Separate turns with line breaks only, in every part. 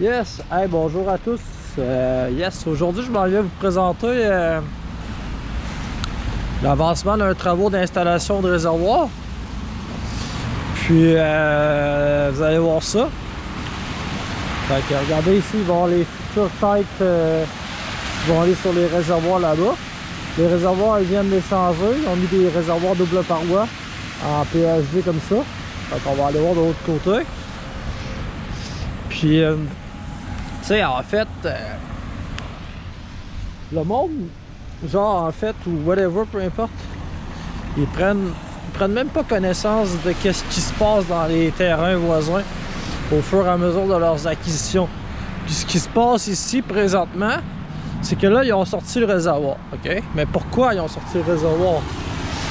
Yes, hey, bonjour à tous. Yes, aujourd'hui je m'en viens vous présenter l'avancement d'un travaux d'installation de réservoir. Puis vous allez voir ça. Fait que regardez ici, ils vont les futures têtes vont aller sur les réservoirs là-bas. Les réservoirs ils viennent les changer. Ils ont mis des réservoirs double paroi en PHD comme ça. Fait qu'on va aller voir de l'autre côté. Puis tu sais, en fait, le monde, genre en fait, ou whatever, peu importe, ils prennent même pas connaissance de qu'est-ce qui se passe dans les terrains voisins au fur et à mesure de leurs acquisitions. Puis ce qui se passe ici présentement, c'est que là, ils ont sorti le réservoir, ok? Mais pourquoi ils ont sorti le réservoir?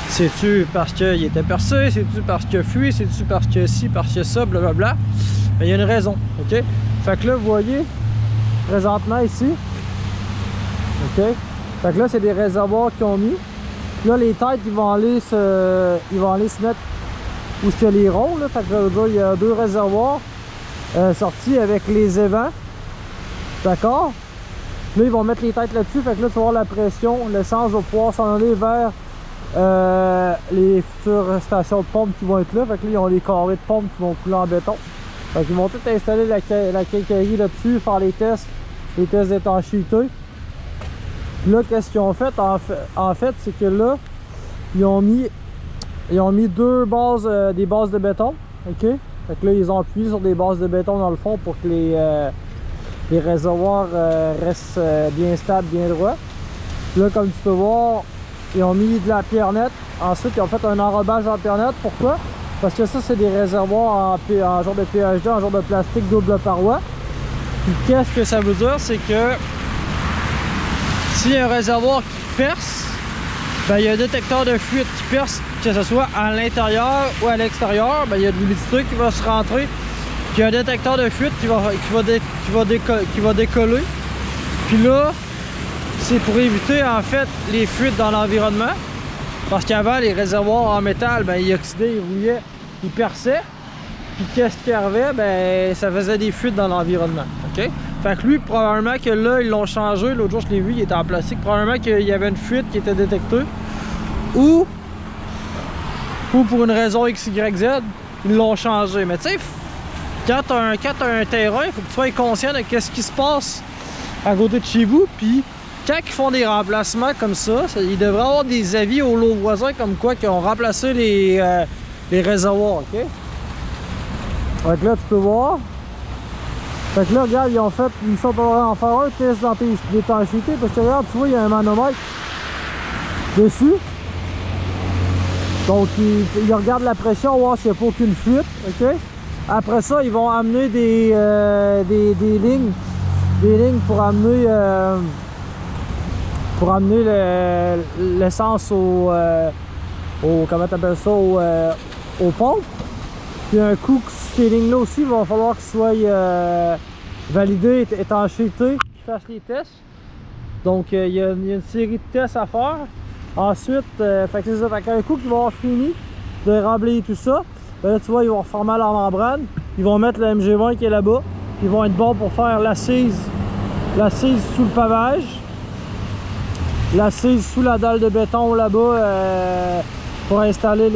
C'est-tu parce qu'il était percé? C'est-tu parce qu'il a fui? C'est-tu parce que ci, parce que ça, blablabla? Mais il y a une raison, ok? Fait que là, vous voyez, présentement ici, ok? Fait que là, c'est des réservoirs qu'ils ont mis. Puis là, les têtes, ils vont aller se mettre où c'est les ronds, là. Fait que ça veut dire, il y a deux réservoirs sortis avec les évents. D'accord? Là, ils vont mettre les têtes là-dessus. Fait que là, tu vas voir la pression. L'essence va pouvoir s'en aller vers les futures stations de pompe qui vont être là. Fait que là, ils ont les carrés de pompe qui vont couler en béton. Fait qu'ils vont tout installer la quincaillerie là-dessus, faire les tests d'étanchéité. Puis là, qu'est-ce qu'ils ont fait? En fait, c'est que là, ils ont mis deux bases, des bases de béton. OK? Fait que là, ils ont appuyé sur des bases de béton dans le fond pour que les réservoirs restent bien stables, bien droits. Puis là, comme tu peux voir, ils ont mis de la pierre nette. Ensuite, ils ont fait un enrobage en pierre nette. Pourquoi? Parce que ça, c'est des réservoirs en genre de PHD, en genre de plastique double paroi. Puis qu'est-ce que ça veut dire? C'est que s'il y a un réservoir qui perce, ben, il y a un détecteur de fuite qui perce, que ce soit à l'intérieur ou à l'extérieur, ben, il y a de l'humidité qui va se rentrer. Puis il y a un détecteur de fuite qui va décoller. Puis là, c'est pour éviter en fait les fuites dans l'environnement. Parce qu'avant, les réservoirs en métal, ben, ils oxydaient, ils rouillaient, ils perçaient. Puis qu'est-ce qui arrivait? Ben, ça faisait des fuites dans l'environnement. OK? Fait que lui, probablement que là, ils l'ont changé. L'autre jour, je l'ai vu, il était en plastique. Probablement qu'il y avait une fuite qui était détectée. Ou pour une raison X, Y, Z, ils l'ont changé. Mais tu sais, quand tu as un terrain, il faut que tu sois conscient de ce qui se passe à côté de chez vous. Puis quand ils font des remplacements comme ça, ils devraient avoir des avis aux lots voisins comme quoi qu'ils ont remplacé les réservoirs, ok? Donc là, tu peux voir. Fait que là, regarde, ils sont en train d'en faire un test d'étanchéité. Parce que regarde, tu vois, il y a un manomètre dessus. Donc, ils regardent la pression, voir s'il n'y a pas aucune fuite, ok? Après ça, ils vont amener des lignes pour amener l'essence comment t'appelles ça, aux pompes. Puis un coup, ces lignes-là aussi, il va falloir qu'ils soient validés, étanchéités, qu'ils fassent les tests. Donc il y a une série de tests à faire. Ensuite, fait que c'est ça, fait qu'un coup qu'ils vont avoir fini de remblayer tout ça, ben là tu vois, ils vont reformer la membrane, ils vont mettre le MG20 qui est là-bas, ils vont être bons pour faire l'assise sous le pavage. L'assise sous la dalle de béton là-bas pour installer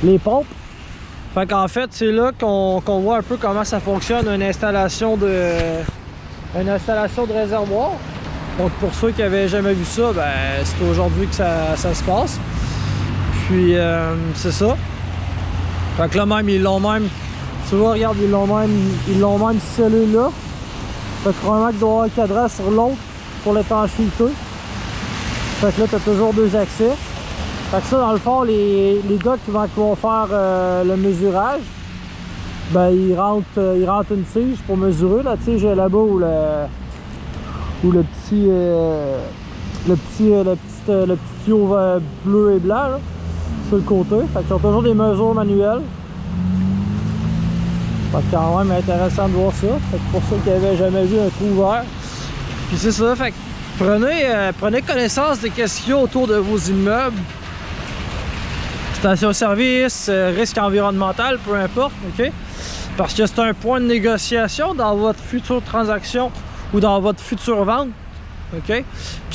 les pompes. Fait qu'en fait, c'est là qu'on voit un peu comment ça fonctionne une installation de réservoir. Donc pour ceux qui n'avaient jamais vu ça, ben, c'est aujourd'hui que ça se passe. Puis c'est ça. Fait que là même, ils l'ont même, tu vois, regarde, ils l'ont même scellé là. Fait que probablement qu'il doit y avoir un cadran sur l'autre pour l'étanchéité. Fait que là, tu as toujours deux accès. Fait que ça, dans le fond, les gars qui vont faire le mesurage, ben ils rentrent une tige pour mesurer. La tige est là-bas où le petit tuyau bleu et blanc là, sur le côté. Fait qu'ils ont toujours des mesures manuelles. Fait que quand même intéressant de voir ça. Fait que pour ceux qui n'avaient jamais vu un trou ouvert. Puis c'est ça, fait que prenez connaissance de ce qu'il y a autour de vos immeubles. Station-service, risque environnemental, peu importe, ok? Parce que c'est un point de négociation dans votre future transaction ou dans votre future vente. OK? Puis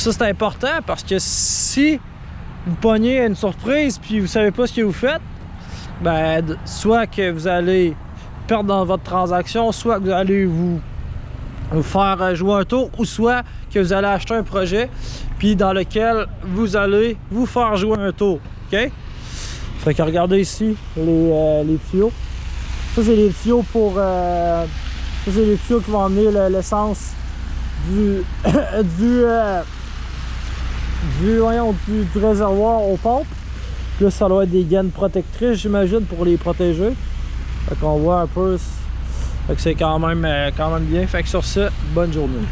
ça, c'est important parce que si vous pognez une surprise puis vous savez pas ce que vous faites, ben, soit que vous allez perdre dans votre transaction, soit que vous allez vous faire jouer un tour, ou soit que vous allez acheter un projet puis dans lequel vous allez vous faire jouer un tour. OK? Fait que regardez ici les tuyaux. Ça, c'est les tuyaux pour... ça, c'est les tuyaux qui vont emmener l'essence du réservoir aux pompes. Puis là, ça doit être des gaines protectrices, j'imagine, pour les protéger. Fait qu'on voit un peu... Fait que c'est quand même bien. Fait que sur ce, bonne journée.